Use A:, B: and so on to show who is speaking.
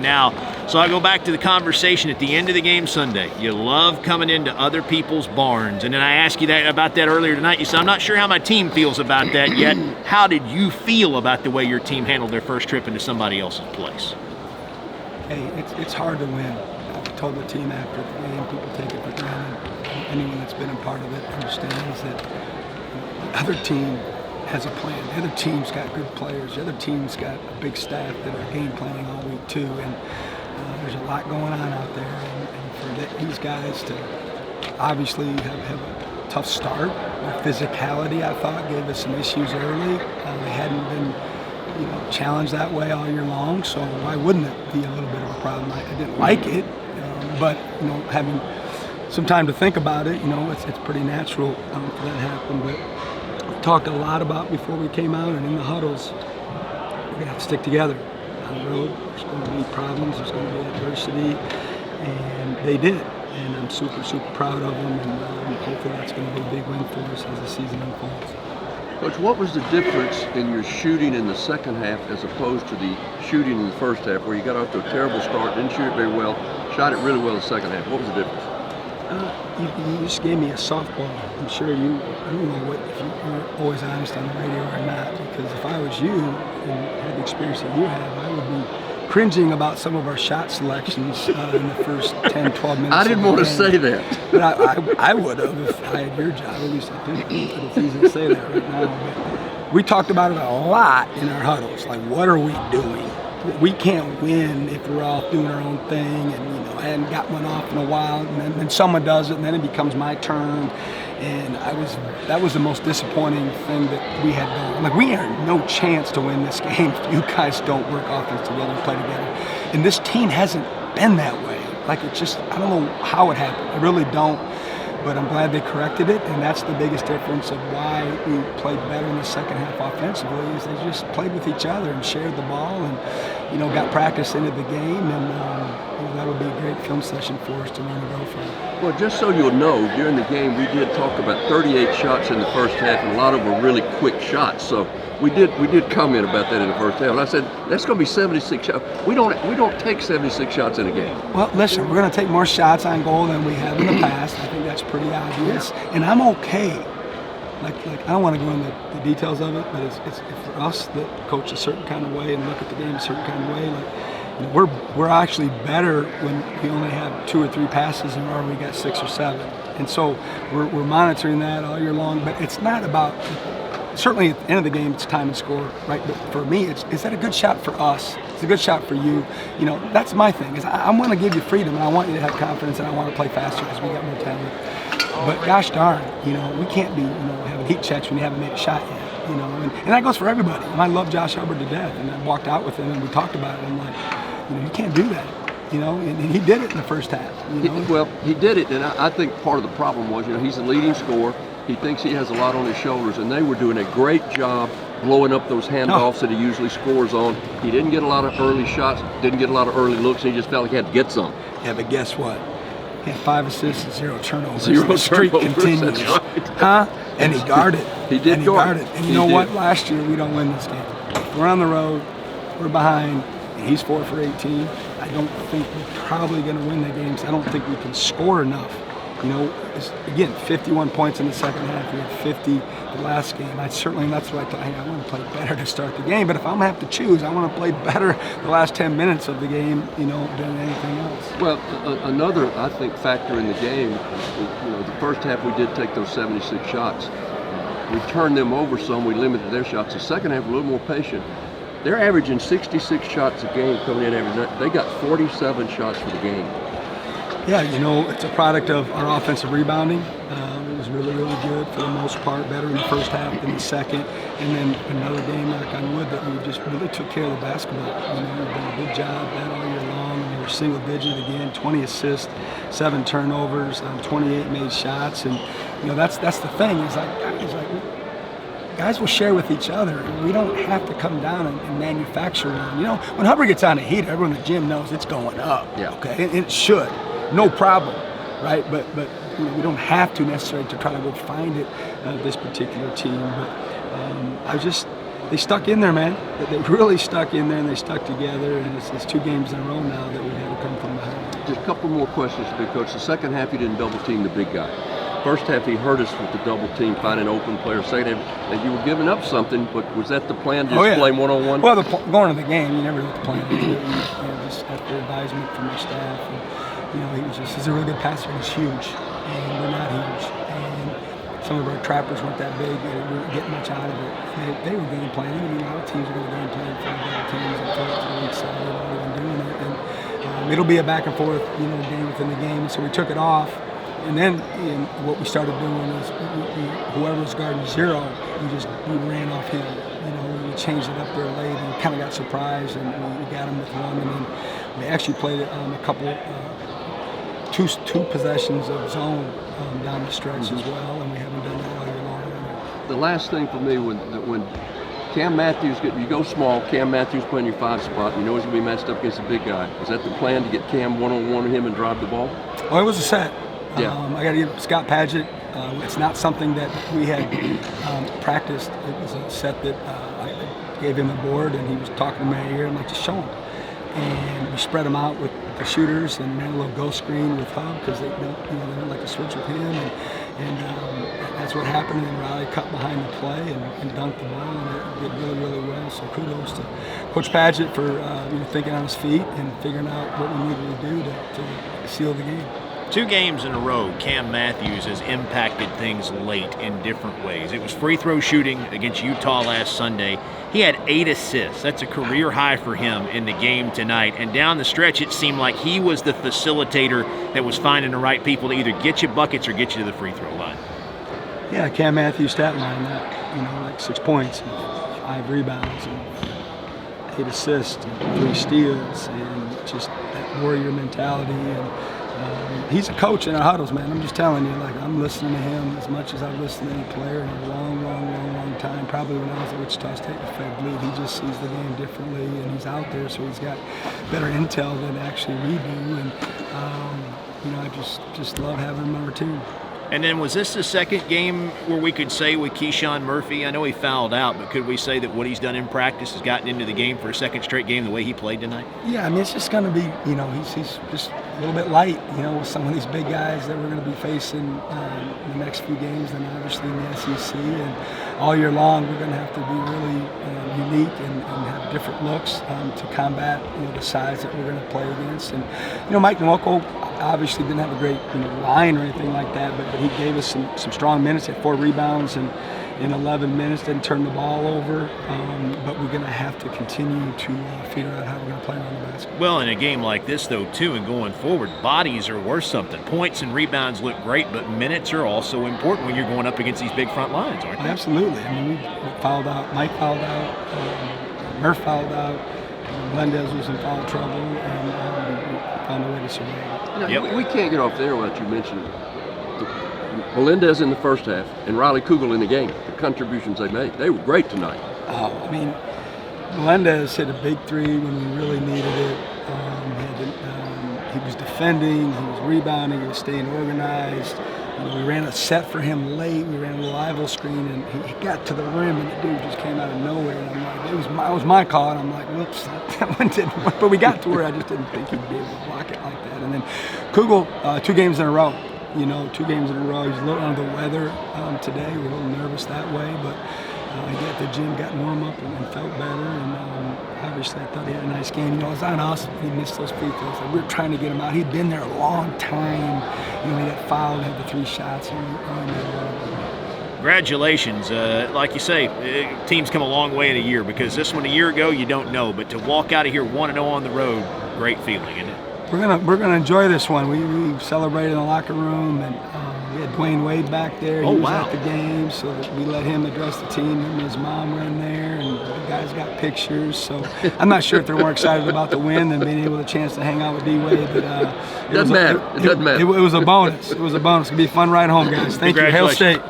A: now. So I go back to the conversation at the end of the game Sunday. You love coming into other people's barns. And then I asked you about that earlier tonight. You said, I'm not sure how my team feels about that yet. How did you feel about the way your team handled their first trip into somebody else's place?
B: Hey, it's hard to win. I told the team after the game, people take it for granted. Anyone that's been a part of it understands that the other team has a plan. The other team's got good players. The other team's got a big staff that are game planning all week too. And there's a lot going on out there. And for these guys to obviously have a tough start. Their physicality, I thought, gave us some issues early. They hadn't been challenged that way all year long, so why wouldn't it be a little bit of a problem? I didn't like it, but having some time to think about it, it's pretty natural for that to happen. But we talked a lot about before we came out and in the huddles, we're gonna have to stick together. On the road, there's going to be problems, there's going to be adversity, and they did. And I'm super, super proud of them, and hopefully that's going to be a big win for us as the season unfolds.
C: Coach, what was the difference in your shooting in the second half as opposed to the shooting in the first half, where you got off to a terrible start, didn't shoot it very well, shot it really well in the second half? What was the difference?
B: You just gave me a softball. I'm sure I don't know if you're always honest on the radio or not, because if I was you and had the experience that you have, I would be cringing about some of our shot selections in the first 10, 12 minutes.
C: I didn't want to say that.
B: But I would have if I had your job. At least I didn't. But it's easy to say that right now. But we talked about it a lot in our huddles. Like, what are we doing? We can't win if we're all doing our own thing, and I hadn't got one off in a while, and then someone does it, and then it becomes my turn. And that was the most disappointing thing that we had going. Like, we had no chance to win this game if you guys don't work offense together and play together. And this team hasn't been that way. Like, it just, I don't know how it happened. I really don't. But I'm glad they corrected it, and that's the biggest difference of why we played better in the second half offensively, is they just played with each other and shared the ball and, got practice into the game, and that'll be a great film session for us to learn to go from.
C: Well, just so you'll know, during the game we did talk about 38 shots in the first half, and a lot of them were really quick shots. So we did comment about that in the first half. And I said, that's going to be 76 shots. We don't take 76 shots in a game.
B: Well, listen, we're going to take more shots on goal than we have in the past. I think that's pretty obvious. And I'm okay. Like I don't want to go into the details of it, but it's for us that coach a certain kind of way and look at the game a certain kind of way. Like, we're actually better when we only have 2 or 3 passes or we got 6 or 7. And so we're monitoring that all year long. But it's not about, certainly at the end of the game, it's time and score, right? But for me, is that a good shot for us? It's a good shot for you. That's my thing. Is I want to give you freedom, and I want you to have confidence, and I want to play faster because we got more talent. But gosh darn, we can't be, having heat checks when you haven't made a shot yet, and that goes for everybody. And I love Josh Hubbard to death, and I walked out with him and we talked about it. And I'm like, you can't do that, and he did it in the first half.
C: Well, he did it, and I think part of the problem was, he's the leading scorer. He thinks he has a lot on his shoulders, and they were doing a great job blowing up those handoffs that he usually scores on. He didn't get a lot of early shots, didn't get a lot of early looks, and he just felt like he had to get some.
B: Yeah, but guess what? He had 5 assists and 0 turnovers.
C: 0
B: the streak
C: turnovers,
B: continues.
C: right.
B: Huh? And he guarded.
C: He did guard it.
B: And you know what? Last year, we don't win this game. We're on the road. We're behind. And he's 4 for 18. I don't think we're probably going to win the games. I don't think we can score enough. Again, 51 points in the second half. We had 50 the last game. That's what I thought. Hey, I want to play better to start the game. But if I'm going to have to choose, I want to play better the last 10 minutes of the game, than anything else.
C: Well, another, I think, factor in the game, the first half we did take those 76 shots. We turned them over some. We limited their shots. The second half, a little more patient. They're averaging 66 shots a game coming in every night. They got 47 shots for the game.
B: Yeah, it's a product of our offensive rebounding. It was really, really good for the most part, better in the first half than the second. And then another game, knock on wood, that we just really took care of the basketball. We've done a good job that all year long. We were single digit again, 20 assists, 7 turnovers, 28 made shots. And, that's the thing. It's like guys will share with each other. We don't have to come down and manufacture one. When Hubbard gets on a heat, everyone in the gym knows it's going up.
C: Yeah.
B: Okay, and it should. No problem, right? But we don't have to necessarily to try to go find it, this particular team. But they stuck in there, man. They really stuck in there, and they stuck together. And it's 2 games in a row now that we had to come from behind.
C: Just a couple more questions, big coach. The second half, you didn't double team the big guy. First half, he hurt us with the double team, finding open players. Second half, and you were giving up something, but was that the plan to just play one-on-one?
B: Well, going to the game, you never know what the plan is. Just after advisement from our staff, and he's a really good passer. He's huge, and we're not huge. And some of our trappers weren't that big, and we weren't getting much out of it. They were game planning. I mean, a lot of teams are going to game plan for double teams and for the weak side. They're not even doing it, and it'll be a back and forth, game within the game. So we took it off. And then what we started doing is whoever's guarding 0, we ran off him. We changed it up there late and kind of got surprised, and we got him with 1. And then we actually played a couple, two possessions of zone down the stretch as well, and we haven't done that all year long.
C: The last thing for me, when Cam Matthews, you go small, Cam Matthews playing your 5 spot, he's going to be matched up against a big guy. Is that the plan, to get Cam one-on-one with him and drive the ball?
B: Oh, it was a set.
C: Yeah.
B: I got to give Scott Padgett. It's not something that we had practiced. It was a set that I gave him the board, and he was talking to me in my ear. I'm like, just show him. And we spread them out with the shooters and ran a little ghost screen with Hub because they don't like to switch with him. And that's what happened. And Riley cut behind the play and dunked the ball, and it did really, really well. So kudos to Coach Padgett for thinking on his feet and figuring out what we needed to do to seal the game.
A: 2 games in a row, Cam Matthews has impacted things late in different ways. It was free throw shooting against Utah last Sunday. He had 8 assists. That's a career high for him in the game tonight. And down the stretch, it seemed like he was the facilitator that was finding the right people to either get you buckets or get you to the free throw line.
B: Yeah, Cam Matthews stat line, like 6 points, and 5 rebounds, and 8 assists, and 3 steals, and just that warrior mentality. And he's a coach in our huddles, man. I'm just telling you, I'm listening to him as much as I've listened to any player in a long time. Probably when I was at Wichita State with Fred Bluth, he just sees the game differently, and he's out there, so he's got better intel than actually we do. And I just love having him on our team.
A: And then was this the second game where we could say with Keyshawn Murphy, I know he fouled out, but could we say that what he's done in practice has gotten into the game for a second straight game the way he played tonight?
B: Yeah, I mean, it's just going to be, he's just a little bit light, with some of these big guys that we're going to be facing in the next few games, and obviously in the SEC. And all year long, we're going to have to be really unique and have different looks to combat, the size that we're going to play against. And, Mike Nwoko obviously didn't have a great line or anything like that, but he gave us some strong minutes. He had 4 rebounds and in 11 minutes, didn't turn the ball over, but we're going to have to continue to figure out how we're going to play around the basket.
A: Well, in a game like this, though, too, and going forward, bodies are worth something. Points and rebounds look great, but minutes are also important when you're going up against these big front lines, aren't they?
B: Absolutely. I mean, we fouled out. Mike fouled out. Murph fouled out. Melendez was in foul trouble, and we found a way to survive.
C: We can't get off there without you mentioning Melendez in the first half and Riley Kugel in the game. The contributions they made, they were great tonight.
B: I mean, Melendez hit a big 3 when we really needed it. He was defending, he was rebounding, he was staying organized. We ran a set for him late. We ran a little Ival screen, and he got to the rim, and the dude just came out of nowhere. And I'm like, it was my call, and I'm like, whoops, that one didn't work. But we got to where I just didn't think he'd be able to block it like that. And then Kugel, 2 games in a row. 2 games in a row. He's a little under the weather today. We're a little nervous that way, but he got to the gym, got warm up, and felt better. And obviously, I thought he had a nice game. It was on us. He missed those free throws. We were trying to get him out. He'd been there a long time. He got fouled, had the 3 shots.
A: Congratulations. Like you say, teams come a long way in a year, because this one a year ago, you don't know. But to walk out of here 1-0 on the road, great feeling, isn't it?
B: We're gonna enjoy this one. We celebrated in the locker room, and we had Dwayne Wade back there. He was at the game, so we let him address the team. Him and his mom were in there, and the guys got pictures. So I'm not sure if they're more excited about the win than being able to chance to hang out with D-Wade. But
C: it doesn't matter.
B: It was a bonus. It was a bonus. It's gonna be a fun ride home, guys. Thank you. Hail State.